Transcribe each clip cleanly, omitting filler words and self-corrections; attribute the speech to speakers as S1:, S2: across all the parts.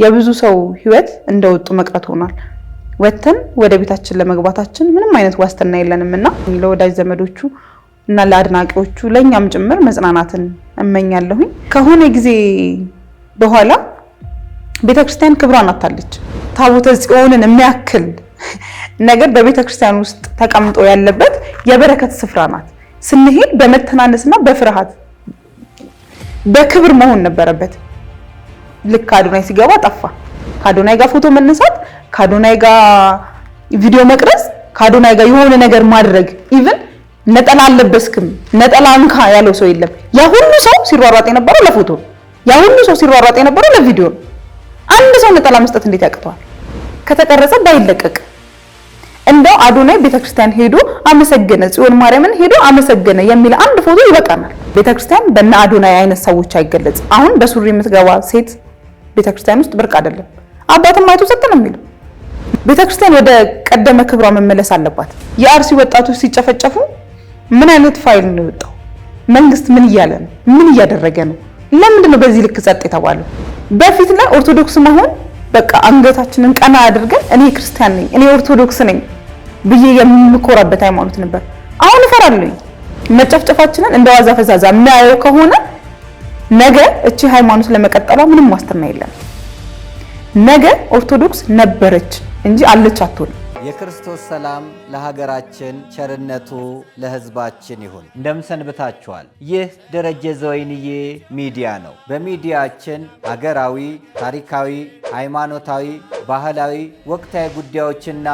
S1: የብዙ ሰው ህይወት እንደወጡ መቅረት ሆኗል። ወተን ወደ ቤታችን ለመግባታችን ምንም አይነት ዋስትና የለንምና ለወዳጅ ዘመዶቹ እና ለአድናቂዎቹ ለኛም ጭምር መጽናናትን እመኛለሁኝ። ከሆነ ጊዜ በኋላ ቤተክርስቲያን ክብሯን አጣለች። ታቦተ ጽዮንን የሚያክል ነገር በቤተክርስቲያን ውስጥ ተቀምጦ ያለበት የበረከት ስፍራ ናት። ስንሄድ በመተናነስና በፍርሃት በክብር መሆን ነበረበት። ልክ አዶናይ ሲገባ ጠፋ። ከአዶናይ ጋር ፎቶ መነሳት፣ ከአዶናይ ጋር ቪዲዮ መቅረጽ፣ ከአዶናይ ጋር የሆነ ነገር ማድረግ ኢቭን ነጠላ አለበስክም ነጠላ አንካ ያለው ሰው የለም። ያ ሁሉ ሰው ሲሯሯጥ የነበረው ለፎቶ፣ ያ ሁሉ ሰው ሲሯሯጥ የነበረው ለቪዲዮ። አንድ ሰው ነጠላ መስጠት እንዴት ያቅተዋል? ከተቀረጸ ባይለቀቅ እንደው አዶናይ ቤተክርስቲያን ሄዶ አመሰገነ፣ ጽዮን ማርያምን ሄዶ አመሰገነ የሚል አንድ ፎቶ ይበቃናል። ቤተክርስቲያን በእነ አዶናይ አይነት ሰዎች አይገለጽም። አሁን በሱሪ የምትገባ ሴት ቤተክርስቲያን ውስጥ ብርቅ አይደለም። አባትም አይቶ ሰጠ ነው የሚለው። ቤተክርስቲያን ወደ ቀደመ ክብሯ መመለስ አለባት። የአርሲ ወጣቶች ሲጨፈጨፉ ምን አይነት ፋይል ነው የወጣው? መንግስት ምን እያለ ነው? ምን እያደረገ ነው? ለምንድን ነው በዚህ ልክ ጸጥ የተባለው? በፊት ላይ ኦርቶዶክስ መሆን በቃ አንገታችንን ቀና አድርገን እኔ ክርስቲያን ነኝ እኔ ኦርቶዶክስ ነኝ ብዬ የምኮራበት ሃይማኖት ነበር። አሁን እፈራለሁ። መጨፍጨፋችንን እንደዋዛ ፈዛዛ የሚያየው ከሆነ ነገ እቺ ሃይማኖት ለመቀጠሏ ምንም ዋስትና የለም። ነገ ኦርቶዶክስ ነበረች እንጂ አለች አትሆንም።
S2: የክርስቶስ ሰላም ለሀገራችን ቸርነቱ ለሕዝባችን ይሁን። እንደምሰንብታችኋል። ይህ ደረጀ ዘወይንዬ ሚዲያ ነው። በሚዲያችን ሀገራዊ፣ ታሪካዊ፣ ሃይማኖታዊ፣ ባህላዊ፣ ወቅታዊ ጉዳዮችና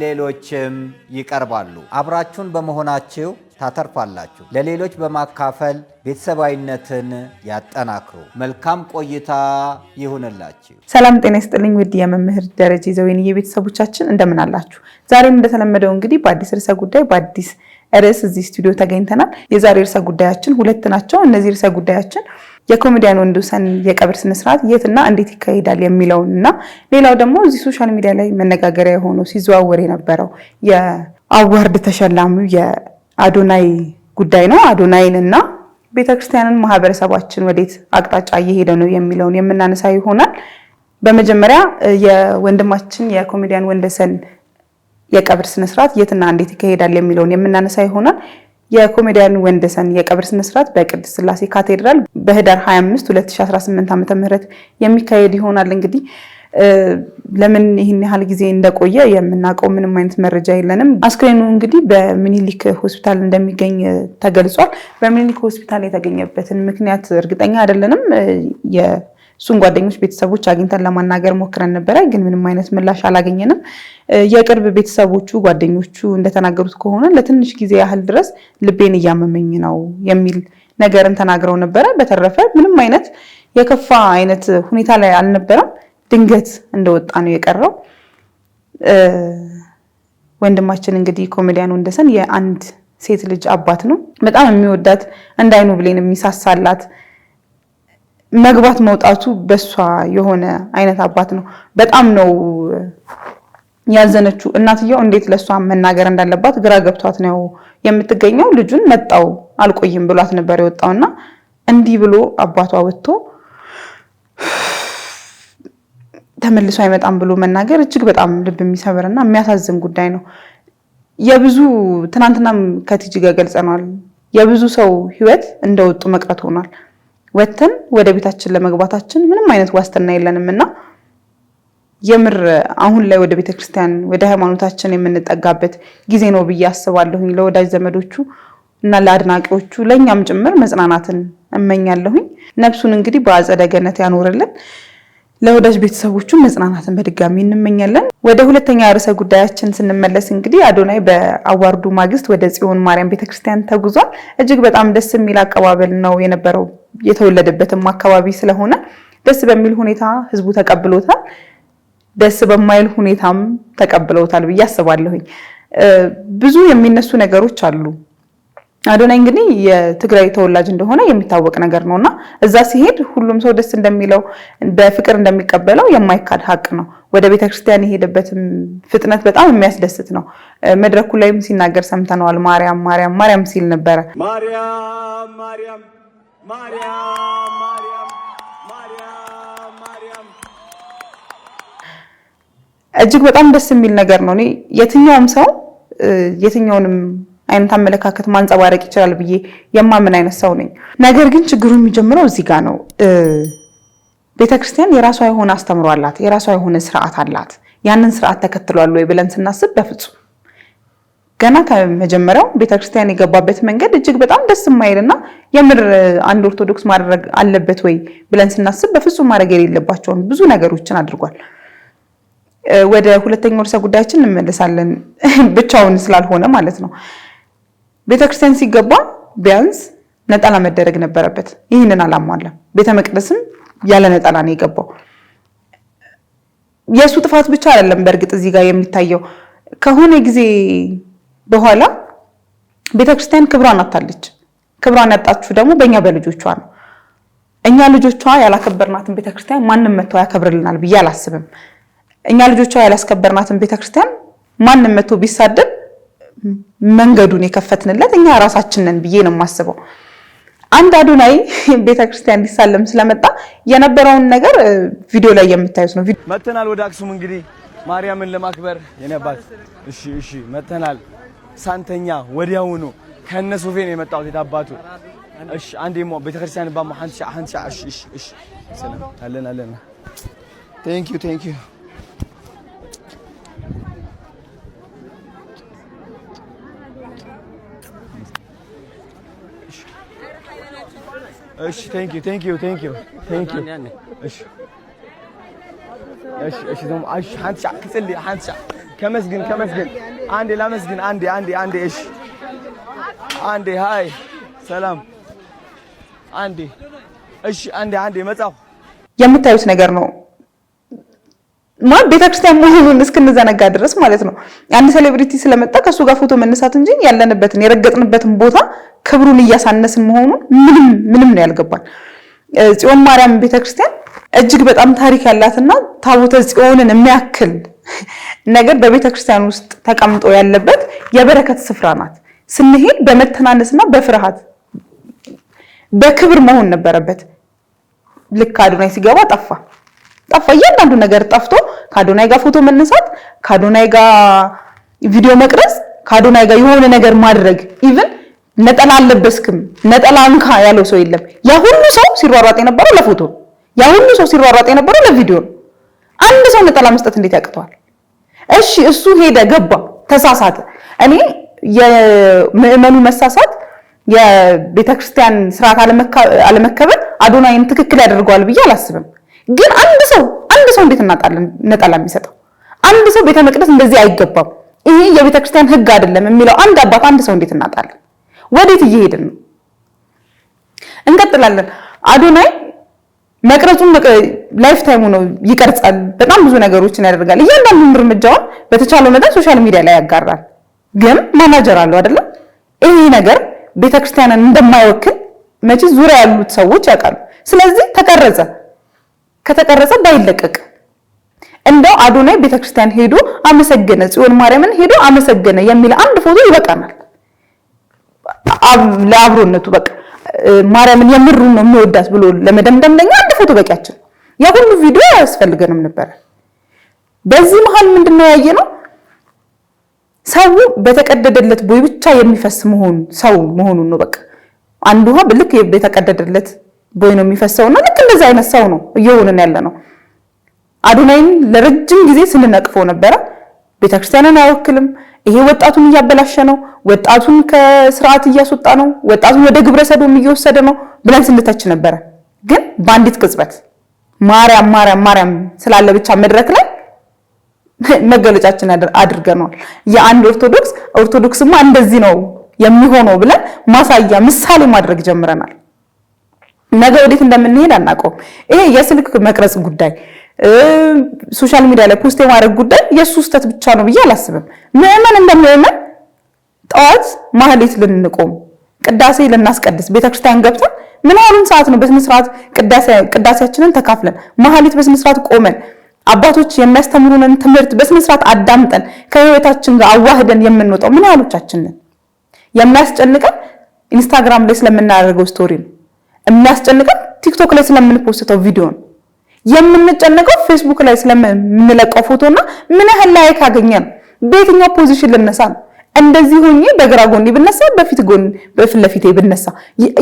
S2: ሌሎችም ይቀርባሉ። አብራችሁን በመሆናችሁ ታተርፋላችሁ። ለሌሎች በማካፈል ቤተሰባዊነትን ያጠናክሩ። መልካም ቆይታ ይሁንላችሁ።
S1: ሰላም ጤና ይስጥልኝ ውድ የመምህር ደረጀ ዘወይንዬ ቤተሰቦቻችን እንደምን አላችሁ? ዛሬም እንደተለመደው እንግዲህ በአዲስ ርዕሰ ጉዳይ በአዲስ ርዕስ እዚህ ስቱዲዮ ተገኝተናል። የዛሬ ርዕሰ ጉዳያችን ሁለት ናቸው። እነዚህ ርዕሰ ጉዳያችን የኮሜዲያን ወንዶሰን የቀብር ስነ ስርዓት የትና እንዴት ይካሄዳል የሚለውንና ሌላው ደግሞ እዚህ ሶሻል ሚዲያ ላይ መነጋገሪያ ሆኖ ሲዘዋወር የነበረው የአዋርድ ተሸላሚው የአዶናይ ጉዳይ ነው። አዶናይንና ቤተክርስቲያንን ማህበረሰባችን ወዴት አቅጣጫ እየሄደ ነው የሚለውን የምናነሳ ይሆናል። በመጀመሪያ የወንድማችን የኮሜዲያን ወንዶሰን የቀብር ስነ ስርዓት የትና እንዴት ይካሄዳል የሚለውን የምናነሳ ይሆናል። የኮሜዲያን ወንዶሰን የቀብር ስነ ስርዓት በቅድስት ሥላሴ ካቴድራል በህዳር 25 2018 ዓ.ም የሚካሄድ ይሆናል። እንግዲህ ለምን ይህን ያህል ጊዜ እንደቆየ የምናውቀው ምንም አይነት መረጃ የለንም። አስክሬኑ እንግዲህ በሚኒሊክ ሆስፒታል እንደሚገኝ ተገልጿል። በሚኒሊክ ሆስፒታል የተገኘበትን ምክንያት እርግጠኛ አይደለንም። የሱን ጓደኞች ቤተሰቦች አግኝተን ለማናገር ሞክረን ነበረ፣ ግን ምንም አይነት ምላሽ አላገኘንም። የቅርብ ቤተሰቦቹ ጓደኞቹ እንደተናገሩት ከሆነ ለትንሽ ጊዜ ያህል ድረስ ልቤን እያመመኝ ነው የሚል ነገርን ተናግረው ነበረ። በተረፈ ምንም አይነት የከፋ አይነት ሁኔታ ላይ አልነበረም። ድንገት እንደወጣ ነው የቀረው። ወንድማችን እንግዲህ ኮሜዲያን ወንዶሰን የአንድ ሴት ልጅ አባት ነው። በጣም የሚወዳት እንዳይኑ ብሌን የሚሳሳላት መግባት መውጣቱ በሷ የሆነ አይነት አባት ነው። በጣም ነው ያዘነችው። እናትየው እንዴት ለሷ መናገር እንዳለባት ግራ ገብቷት ነው የምትገኘው። ልጁን መጣው አልቆይም ብሏት ነበር የወጣውና እንዲህ ብሎ አባቷ ወጥቶ ተመልሶ አይመጣም ብሎ መናገር እጅግ በጣም ልብ የሚሰብርና የሚያሳዝን ጉዳይ ነው። የብዙ ትናንትናም ከቲጂ ጋር ገልጸናል። የብዙ ሰው ህይወት እንደወጡ መቅረት ሆኗል። ወተን ወደ ቤታችን ለመግባታችን ምንም አይነት ዋስትና የለንምና የምር አሁን ላይ ወደ ቤተክርስቲያን ወደ ሃይማኖታችን የምንጠጋበት ጊዜ ነው ብዬ አስባለሁኝ። ለወዳጅ ዘመዶቹ እና ለአድናቂዎቹ ለኛም ጭምር መጽናናትን እመኛለሁኝ። ነፍሱን እንግዲህ በአጸደ ገነት ያኖርልን። ለወዳጅ ቤተሰቦቹ መጽናናትን በድጋሚ እንመኛለን። ወደ ሁለተኛ ርዕሰ ጉዳያችን ስንመለስ እንግዲህ አዶናይ በአዋርዱ ማግስት ወደ ጽዮን ማርያም ቤተክርስቲያን ተጉዟል። እጅግ በጣም ደስ የሚል አቀባበል ነው የነበረው። የተወለደበትም አካባቢ ስለሆነ ደስ በሚል ሁኔታ ህዝቡ ተቀብሎታል። ደስ በማይል ሁኔታም ተቀብለውታል ብዬ አስባለሁኝ። ብዙ የሚነሱ ነገሮች አሉ። አዶናይ እንግዲህ የትግራይ ተወላጅ እንደሆነ የሚታወቅ ነገር ነውና እዛ ሲሄድ ሁሉም ሰው ደስ እንደሚለው በፍቅር እንደሚቀበለው የማይካድ ሀቅ ነው። ወደ ቤተክርስቲያን የሄደበትም ፍጥነት በጣም የሚያስደስት ነው። መድረኩ ላይም ሲናገር ሰምተነዋል። ማርያም ማርያም ማርያም ሲል ነበረ።
S3: ማርያም ማርያም ማርያም ማርያም ማርያም ማርያም
S1: እጅግ በጣም ደስ የሚል ነገር ነው። እኔ የትኛውም ሰው የትኛውንም አይነት አመለካከት ማንጸባረቅ ይችላል ብዬ የማምን አይነት ሰው ነኝ። ነገር ግን ችግሩ የሚጀምረው እዚህ ጋር ነው። ቤተክርስቲያን የራሷ የሆነ አስተምሮ አላት፣ የራሷ የሆነ ስርዓት አላት። ያንን ስርዓት ተከትሏል ወይ ብለን ስናስብ በፍጹም ገና ከመጀመሪያው ቤተክርስቲያን የገባበት መንገድ እጅግ በጣም ደስ የማይልና የምር አንድ ኦርቶዶክስ ማድረግ አለበት ወይ ብለን ስናስብ በፍጹም ማድረግ የሌለባቸውን ብዙ ነገሮችን አድርጓል። ወደ ሁለተኛው ርዕሰ ጉዳያችን እንመለሳለን፣ ብቻውን ስላልሆነ ማለት ነው። ቤተክርስቲያን ሲገባ ቢያንስ ነጠላ መደረግ ነበረበት። ይህንን አላሟላም። ቤተ መቅደስም ያለ ነጠላ ነው የገባው። የሱ ጥፋት ብቻ አይደለም። በእርግጥ እዚህ ጋር የሚታየው ከሆነ ጊዜ በኋላ ቤተክርስቲያን ክብሯን አጣለች። ክብሯን ያጣችው ደግሞ በእኛ በልጆቿ ነው። እኛ ልጆቿ ያላከበርናትን ቤተክርስቲያን ማንም መጥቶ ያከብርልናል ብዬ አላስብም። እኛ ልጆቿ ያላስከበርናትን ቤተክርስቲያን ማንም መጥቶ ቢሳደብ መንገዱን የከፈትንለት እኛ ራሳችን ነን ብዬ ነው የማስበው። አንድ አዶናይ ቤተክርስቲያን ሊሳለም ስለመጣ የነበረውን ነገር ቪዲዮ ላይ የምታዩት ነው።
S3: መተናል ወደ አክሱም እንግዲህ ማርያምን ለማክበር የነባት። እሺ መተናል። ሳንተኛ ወዲያውኑ ከነ ሶፌ ነው የመጣሁት የታባቱ። እሺ አንዴሞ ቤተክርስቲያን ባማ አንቺ እሺ ሰላም አለን ቴንክ ዩ እሺ ቴንክ ዩ እሺ ደሞ አንቺ ክጽልይ አንቺ ከመስግን አንዴ ላመስግን አንዴ እሺ አንዴ ሃይ ሰላም አንዴ እሺ አንዴ መጻፍ
S1: የምታዩት ነገር ነው። ቤተክርስቲያን መሆኑን እስክንዘነጋ ድረስ ማለት ነው። አንድ ሴሌብሪቲ ስለመጣ ከሱ ጋር ፎቶ መነሳት እንጂ ያለንበትን የረገጥንበትን ቦታ ክብሩን እያሳነስን መሆኑን ምንም ነው ያልገባን። ጽዮን ማርያም ቤተክርስቲያን እጅግ በጣም ታሪክ ያላትና ታቦተ ጽዮንን የሚያክል ነገር በቤተክርስቲያን ውስጥ ተቀምጦ ያለበት የበረከት ስፍራ ናት። ስንሄድ በመተናነስና በፍርሃት በክብር መሆን ነበረበት። ልክ አዶናይ ሲገባ ጠፋ። እያንዳንዱ ነገር ጠፍቶ ከአዶናይ ጋር ፎቶ መነሳት፣ ከአዶናይ ጋር ቪዲዮ መቅረጽ፣ ከአዶናይ ጋር የሆነ ነገር ማድረግ፣ ኢቭን ነጠላ አለበስክም ነጠላ እንካ ያለው ሰው የለም። ያ ሁሉ ሰው ሲሯሯጥ የነበረው ለፎቶ፣ ያ ሁሉ ሰው ሲሯሯጥ የነበረው ለቪዲዮ። አንድ ሰው ነጠላ መስጠት እንዴት ያቅተዋል? እሺ እሱ ሄደ፣ ገባ፣ ተሳሳተ። እኔ የምዕመኑ መሳሳት የቤተክርስቲያን ስርዓት አለመከበር አዶናይን ትክክል ያደርገዋል ብዬ አላስብም። ግን አንድ ሰው እንዴት እናጣለን ነጠላ የሚሰጠው? አንድ ሰው ቤተ መቅደስ እንደዚህ አይገባም፣ ይሄ የቤተክርስቲያን ሕግ አይደለም የሚለው አንድ አባት አንድ ሰው እንዴት እናጣለን? ወዴት እየሄድን ነው? እንቀጥላለን። አዶናይ መቅረጹን ላይፍ ታይሙ ነው ይቀርጻል። በጣም ብዙ ነገሮችን ያደርጋል። እያንዳንዱን እርምጃውን በተቻለው መጠን ሶሻል ሚዲያ ላይ ያጋራል። ግን ማናጀር አለው አይደለም? ይሄ ነገር ቤተክርስቲያንን እንደማይወክል መቼ ዙሪያ ያሉት ሰዎች ያውቃሉ። ስለዚህ ከተቀረጸ ባይለቀቅ እንደው አዶናይ ቤተክርስቲያን ሄዶ አመሰገነ፣ ጽዮን ማርያምን ሄዶ አመሰገነ የሚል አንድ ፎቶ ይበቃናል። ለአብሮነቱ በቃ ማርያምን የምሩን ነው የሚወዳት ብሎ ለመደምደም ለኛ አንድ ፎቶ በቂያችን። ያ ሁሉ ቪዲዮ አያስፈልገንም ነበር። በዚህ መሃል ምንድነው ያየነው? ሰው በተቀደደለት ቦይ ብቻ የሚፈስ መሆኑን ነው። በቃ አንዱ ውሃ ልክ በተቀደደለት ቦይ ነው የሚፈሰውና ልክ እንደዛ አይነት ሰው ነው እየሆነን ያለ ነው። አዶናይን ለረጅም ጊዜ ስንነቅፈው ነበረ። ቤተክርስቲያንን አይወክልም፣ ይሄ ወጣቱን እያበላሸ ነው፣ ወጣቱን ከስርዓት እያስወጣ ነው፣ ወጣቱን ወደ ግብረ ሰዶም እየወሰደ ነው ብለን ስንተች ነበረ። ግን በአንዲት ቅጽበት ማርያም ስላለ ብቻ መድረክ ላይ መገለጫችን አድርገናል። የአንድ ኦርቶዶክስማ እንደዚህ ነው የሚሆነው ብለን ማሳያ ምሳሌ ማድረግ ጀምረናል። ነገ ወዴት እንደምንሄድ አናውቀውም። ይሄ የስልክ መቅረጽ ጉዳይ፣ ሶሻል ሚዲያ ላይ ፖስት የማድረግ ጉዳይ የሱ ስህተት ብቻ ነው ብዬ አላስብም። ምዕመን እንደምዕመን ጠዋት ማህሌት ልንቆም ቅዳሴ ልናስቀድስ ቤተክርስቲያን ገብተን ምን ያህሉን ሰዓት ነው በስነ ስርዓት ቅዳሴያችንን ተካፍለን ማህሌት በስነ ስርዓት ቆመን አባቶች የሚያስተምሩንን ትምህርት በስነ ስርዓት አዳምጠን ከህይወታችን ጋር አዋህደን የምንወጣው ምን ያህሎቻችን ነን? የሚያስጨንቀን ኢንስታግራም ላይ ስለምናደርገው ስቶሪ ነው። የሚያስጨንቀን ቲክቶክ ላይ ስለምንፖስተው ቪዲዮ ነው። የምንጨነቀው ፌስቡክ ላይ ስለምንለቀው ፎቶና ምን ያህል ላይክ አገኘን በየትኛው ፖዚሽን ልነሳ እንደዚህ ሆኜ በግራ ጎኔ ብነሳ በፊት ለፊቴ ብነሳ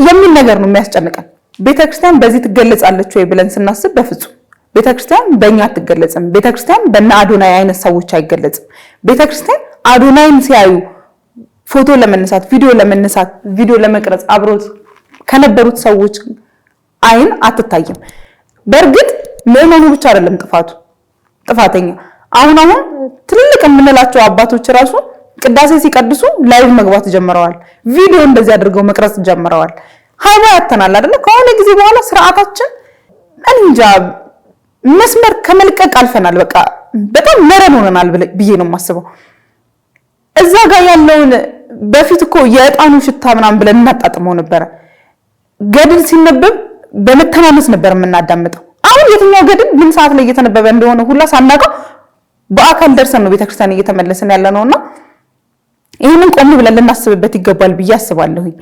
S1: የሚል ነገር ነው የሚያስጨንቀን። ቤተክርስቲያን በዚህ ትገለጻለች ወይ ብለን ስናስብ በፍጹም ቤተክርስቲያን በእኛ አትገለጽም። ቤተክርስቲያን በእነ አዶናይ አይነት ሰዎች አይገለጽም። ቤተክርስቲያን አዶናይን ሲያዩ ፎቶ ለመነሳት ቪዲዮ ለመቅረጽ አብሮት ከነበሩት ሰዎች አይን አትታይም። በእርግጥ ምዕመኑ ብቻ አይደለም ጥፋተኛ። አሁን ትልልቅ የምንላቸው አባቶች ራሱ ቅዳሴ ሲቀድሱ ላይቭ መግባት ጀምረዋል። ቪዲዮ እንደዚህ አድርገው መቅረጽ ጀምረዋል። ሀይባ ያተናል አይደለ? ከሆነ ጊዜ በኋላ ስርዓታችን እንጃ መስመር ከመልቀቅ አልፈናል። በቃ በጣም መረን ሆነናል ብዬ ነው የማስበው። እዛ ጋር ያለውን በፊት እኮ የዕጣኑ ሽታ ምናምን ብለን እናጣጥመው ነበረ። ገድል ሲነበብ በመተናነስ ነበር የምናዳምጠው። አሁን የትኛው ገድል ምን ሰዓት ላይ እየተነበበ እንደሆነ ሁላ ሳናውቀው በአካል ደርሰን ነው ቤተክርስቲያን እየተመለስን ያለ ነውና ይሄንን ቆም ብለን ልናስብበት ይገባል ብዬ አስባለሁኝ።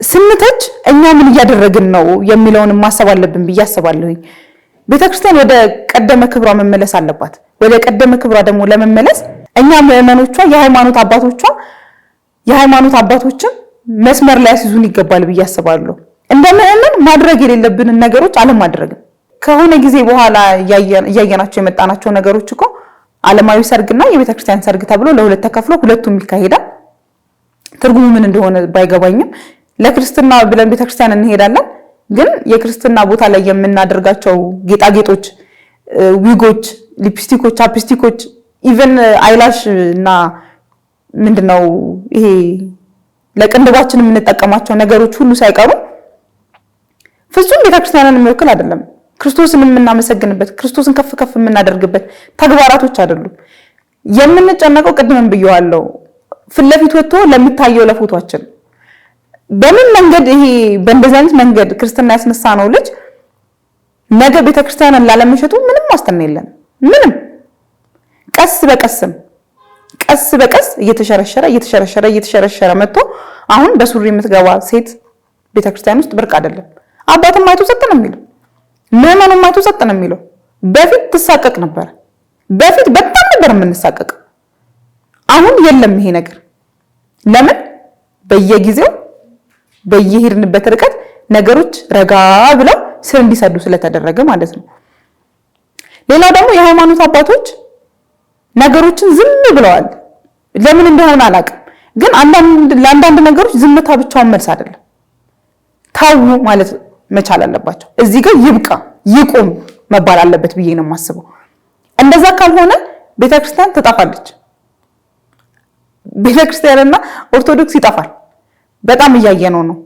S1: ስንተች እኛ ምን እያደረግን ነው የሚለውን ማሰብ አለብን ብዬ አስባለሁኝ። ቤተክርስቲያን ወደ ቀደመ ክብሯ መመለስ አለባት። ወደ ቀደመ ክብሯ ደግሞ ለመመለስ እኛ ምዕመኖቿ የሃይማኖት አባቶችን መስመር ላይ ያስይዙን ይገባል ብዬ አስባለሁ። እንደ ምዕመን ማድረግ የሌለብንን ነገሮች አለማድረግ። ከሆነ ጊዜ በኋላ እያየናቸው የመጣናቸው ነገሮች እኮ ዓለማዊ ሰርግና የቤተክርስቲያን ሰርግ ተብሎ ለሁለት ተከፍሎ ሁለቱም ይካሄዳል። ትርጉሙ ምን እንደሆነ ባይገባኝም ለክርስትና ብለን ቤተክርስቲያን እንሄዳለን፣ ግን የክርስትና ቦታ ላይ የምናደርጋቸው ጌጣጌጦች፣ ዊጎች፣ ሊፕስቲኮች፣ ቻፕስቲኮች ኢቭን አይላሽ እና ምንድነው ይሄ ለቅንድባችን የምንጠቀማቸው ነገሮች ሁሉ ሳይቀሩ ፍጹም ቤተክርስቲያንን የሚወክል አይደለም። ክርስቶስን የምናመሰግንበት ክርስቶስን ከፍ ከፍ የምናደርግበት ተግባራቶች አይደሉም። የምንጨነቀው ቅድምም ብየዋለሁ ፊት ለፊት ወጥቶ ለሚታየው ለፎቶአችን በምን መንገድ ይሄ በእንደዚህ አይነት መንገድ ክርስትና ያስነሳ ነው ልጅ ነገ ቤተክርስቲያንን ላለመሸጡ ምንም ዋስትና የለም። ምንም ቀስ በቀስ እየተሸረሸረ መጥቶ አሁን በሱሪ የምትገባ ሴት ቤተክርስቲያን ውስጥ ብርቅ አይደለም። አባትም አይቶ ሰጥ ነው የሚለው፣ ምዕመኑም አይቶ ሰጥ ነው የሚለው። በፊት ትሳቀቅ ነበር። በፊት በጣም ነበር የምንሳቀቅ። አሁን የለም ይሄ ነገር። ለምን? በየጊዜው በየሄድንበት ርቀት ነገሮች ረጋ ብለው ስር እንዲሰዱ ስለተደረገ ማለት ነው። ሌላው ደግሞ የሃይማኖት አባቶች ነገሮችን ዝም ብለዋል። ለምን እንደሆነ አላውቅም፣ ግን ለአንዳንድ ነገሮች ዝምታ ብቻውን መልስ አይደለም። ታው ማለት መቻል አለባቸው። እዚህ ጋር ይብቃ ይቁም መባል አለበት ብዬ ነው የማስበው። እንደዛ ካልሆነ ቤተክርስቲያን ትጠፋለች። ቤተክርስቲያንና ኦርቶዶክስ ይጠፋል። በጣም እያየነው ነው።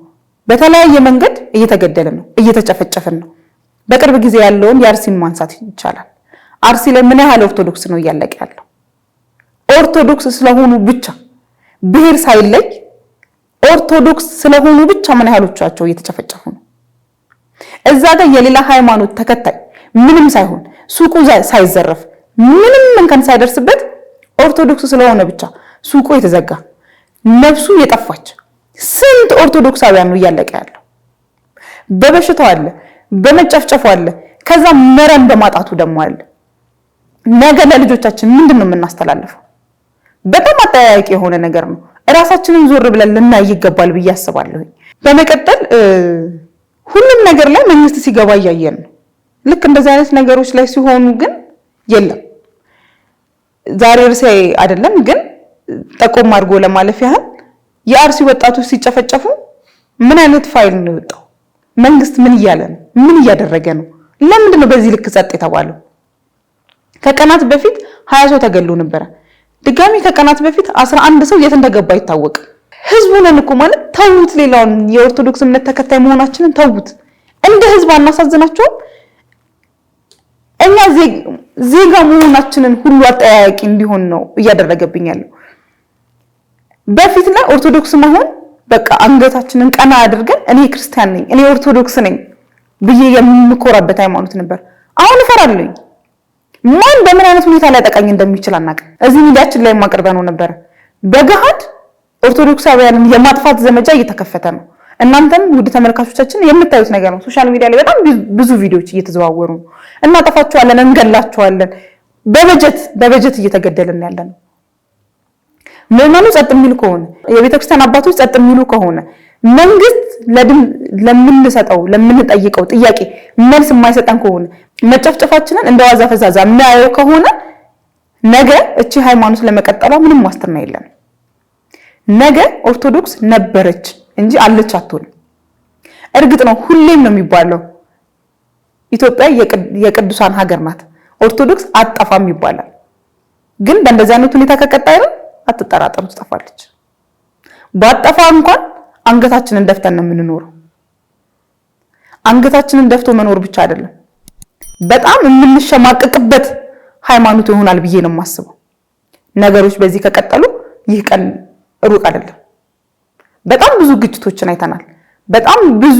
S1: በተለያየ መንገድ እየተገደልን ነው፣ እየተጨፈጨፍን ነው። በቅርብ ጊዜ ያለውን የአርሲን ማንሳት ይቻላል። አርሲ ላይ ምን ያህል ኦርቶዶክስ ነው እያለቀ ያለው? ኦርቶዶክስ ስለሆኑ ብቻ ብሔር ሳይለይ ኦርቶዶክስ ስለሆኑ ብቻ ምን ያህሎቻቸው እየተጨፈጨፉ ነው። እዛ ጋር የሌላ ሃይማኖት ተከታይ ምንም ሳይሆን ሱቁ ሳይዘረፍ ምንም እንከን ሳይደርስበት ኦርቶዶክስ ስለሆነ ብቻ ሱቁ የተዘጋ ነፍሱ የጠፋች ስንት ኦርቶዶክሳውያን ነው እያለቀ ያለው። በበሽታው አለ፣ በመጨፍጨፉ አለ፣ ከዛ መረን በማጣቱ ደግሞ አለ። ነገ ለልጆቻችን ምንድነው የምናስተላልፈው? በጣም አጠያያቂ የሆነ ነገር ነው። እራሳችንን ዞር ብለን ልናይ ይገባል ብዬ አስባለሁ። በመቀጠል ሁሉም ነገር ላይ መንግስት ሲገባ እያየን ነው። ልክ እንደዚህ አይነት ነገሮች ላይ ሲሆኑ ግን የለም። ዛሬ ርዕሴ አይደለም፣ ግን ጠቆም አድርጎ ለማለፍ ያህል የአርሲ ወጣቶች ሲጨፈጨፉ ምን አይነት ፋይል ነው የወጣው? መንግስት ምን እያለ ነው? ምን እያደረገ ነው? ለምንድን ነው በዚህ ልክ ጸጥ የተባለው? ከቀናት በፊት 20 ሰው ተገሎ ነበር። ድጋሚ ከቀናት በፊት 11 ሰው የት እንደገባ ይታወቅ። ህዝቡ ነን እኮ ማለት ተውት። ሌላውን የኦርቶዶክስ እምነት ተከታይ መሆናችንን ተውት። እንደ ህዝብ አናሳዝናቸውም? እኛ ዜጋ መሆናችንን ሁሉ አጠያያቂ እንዲሆን ነው እያደረገብኝ ያለው። በፊት ላይ ኦርቶዶክስ መሆን በቃ አንገታችንን ቀና አድርገን እኔ ክርስቲያን ነኝ እኔ ኦርቶዶክስ ነኝ ብዬ የምኮራበት ሃይማኖት ነበር። አሁን እፈራለሁ። ማን በምን አይነት ሁኔታ ላይ ጠቃኝ እንደሚችል አናውቅም። እዚህ ሚዲያችን ላይ ማቀርበነው ነበር። በገሃድ ኦርቶዶክሳውያንን የማጥፋት ዘመቻ እየተከፈተ ነው። እናንተም ውድ ተመልካቾቻችን የምታዩት ነገር ነው። ሶሻል ሚዲያ ላይ በጣም ብዙ ቪዲዮዎች እየተዘዋወሩ ነው። እናጠፋቸዋለን፣ እንገላቸዋለን። በበጀት እየተገደልን ያለን ምዕመኑ ጸጥ የሚሉ ከሆነ የቤተክርስቲያን አባቶች ጸጥ የሚሉ ከሆነ መንግስት ለምንሰጠው ለምንጠይቀው ጥያቄ መልስ የማይሰጠን ከሆነ መጨፍጨፋችንን እንደዋዛ ፈዛዛ የሚያየው ከሆነ ነገ እቺ ሃይማኖት ለመቀጠሏ ምንም ዋስትና የለም። ነገ ኦርቶዶክስ ነበረች እንጂ አለች አትሆንም። እርግጥ ነው ሁሌም ነው የሚባለው ኢትዮጵያ የቅዱሳን ሀገር ናት፣ ኦርቶዶክስ አጠፋም ይባላል። ግን በእንደዚህ አይነት ሁኔታ ከቀጠለ አትጠራጠሩ ትጠፋለች። ባጠፋ እንኳን አንገታችንን ደፍተን ነው የምንኖረው። አንገታችንን ደፍቶ መኖር ብቻ አይደለም፣ በጣም የምንሸማቀቅበት ሃይማኖት ይሆናል ብዬ ነው የማስበው። ነገሮች በዚህ ከቀጠሉ ይህ ቀን ሩቅ አይደለም። በጣም ብዙ ግጭቶችን አይተናል። በጣም ብዙ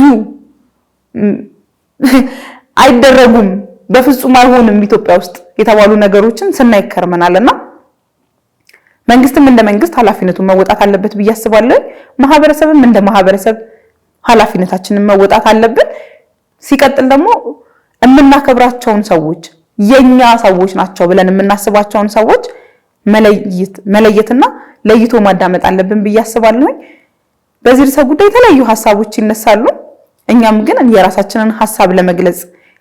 S1: አይደረጉም፣ በፍጹም አይሆንም ኢትዮጵያ ውስጥ የተባሉ ነገሮችን ስናይ ከርመናልና መንግስትም እንደ መንግስት ኃላፊነቱን መወጣት አለበት ብዬ አስባለሁ። ማህበረሰብም እንደ ማህበረሰብ ኃላፊነታችንን መወጣት አለብን። ሲቀጥል ደግሞ የምናከብራቸውን ሰዎች የኛ ሰዎች ናቸው ብለን የምናስባቸውን ሰዎች መለየትና ለይቶ ማዳመጥ አለብን ብዬ አስባለሁ። በዚህ ርዕሰ ጉዳይ የተለያዩ ሀሳቦች ይነሳሉ። እኛም ግን የራሳችንን ሀሳብ ለመግለጽ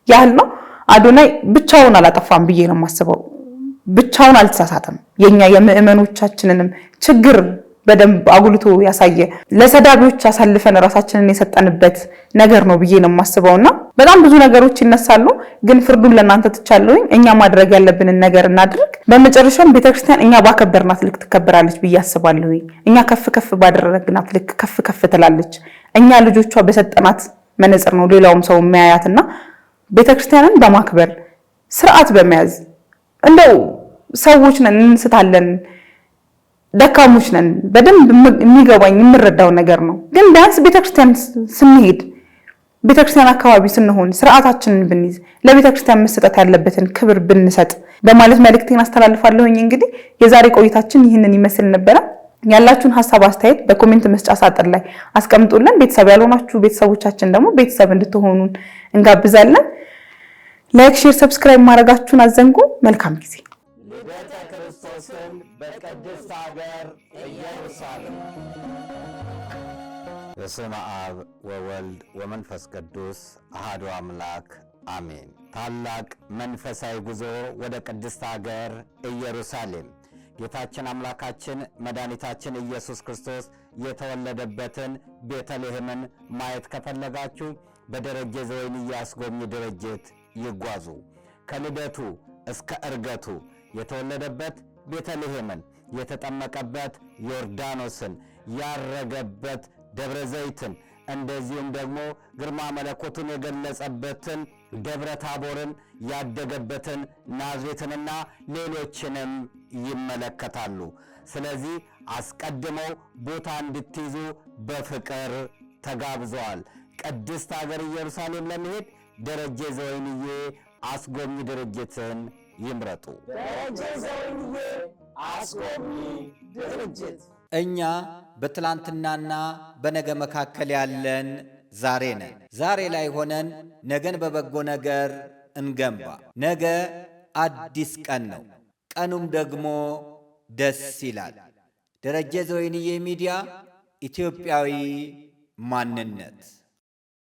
S1: ያህል ነው። አዶናይ ብቻውን አላጠፋም ብዬ ነው የማስበው። ብቻውን አልተሳሳተም። የኛ የምዕመኖቻችንንም ችግር በደንብ አጉልቶ ያሳየ ለሰዳቢዎች አሳልፈን ራሳችንን የሰጠንበት ነገር ነው ብዬ ነው የማስበውና በጣም ብዙ ነገሮች ይነሳሉ። ግን ፍርዱን ለእናንተ ትቻለሁ። እኛ ማድረግ ያለብንን ነገር እናድርግ። በመጨረሻም ቤተክርስቲያን እኛ ባከበርናት ልክ ትከበራለች ብዬ አስባለሁ። እኛ ከፍ ባደረግናት ልክ ከፍ ትላለች። እኛ ልጆቿ በሰጠናት መነጽር ነው ሌላውም ሰው የሚያያትና ቤተክርስቲያንን በማክበር ስርዓት በመያዝ እንደው ሰዎች ነን እንስታለን፣ ደካሞች ነን። በደንብ የሚገባኝ የምረዳው ነገር ነው። ግን ቢያንስ ቤተክርስቲያን ስንሄድ ቤተክርስቲያን አካባቢ ስንሆን ስርዓታችንን ብንይዝ ለቤተክርስቲያን መሰጠት ያለበትን ክብር ብንሰጥ በማለት መልእክቴን አስተላልፋለሁኝ። እንግዲህ የዛሬ ቆይታችን ይህንን ይመስል ነበረ። ያላችሁን ሀሳብ አስተያየት በኮሜንት መስጫ ሳጥን ላይ አስቀምጡልን። ቤተሰብ ያልሆናችሁ ቤተሰቦቻችን ደግሞ ቤተሰብ እንድትሆኑን እንጋብዛለን። ላይክ፣ ሼር፣ ሰብስክራይብ ማድረጋችሁን አዘንጉ። መልካም ጊዜ።
S2: ልደተ ክርስቶስን በቅድስት ሀገር ኢየሩሳሌም። በስመ አብ ወወልድ ወመንፈስ ቅዱስ አሐዱ አምላክ አሜን። ታላቅ መንፈሳዊ ጉዞ ወደ ቅድስት ሀገር ኢየሩሳሌም ጌታችን አምላካችን መድኃኒታችን ኢየሱስ ክርስቶስ የተወለደበትን ቤተልሔምን ማየት ከፈለጋችሁ በደረጀ ዘወይንዬ አስጎብኚ ድርጅት ይጓዙ። ከልደቱ እስከ ዕርገቱ የተወለደበት ቤተልሔምን፣ የተጠመቀበት ዮርዳኖስን፣ ያረገበት ደብረ ዘይትን፣ እንደዚሁም ደግሞ ግርማ መለኮቱን የገለጸበትን ደብረ ታቦርን፣ ያደገበትን ናዝሬትንና ሌሎችንም ይመለከታሉ። ስለዚህ አስቀድመው ቦታ እንድትይዙ በፍቅር ተጋብዘዋል። ቅድስት ሀገር ኢየሩሳሌም ለመሄድ ደረጀ ዘወይንዬ አስጎብኚ ድርጅትን ይምረጡ። ደረጀ ዘወይንዬ አስጎብኚ ድርጅት። እኛ በትላንትናና በነገ መካከል ያለን ዛሬ ነን። ዛሬ ላይ ሆነን ነገን በበጎ ነገር እንገንባ። ነገ አዲስ ቀን ነው፣ ቀኑም ደግሞ ደስ ይላል። ደረጀ ዘወይንዬ ሚዲያ፣ ኢትዮጵያዊ ማንነት።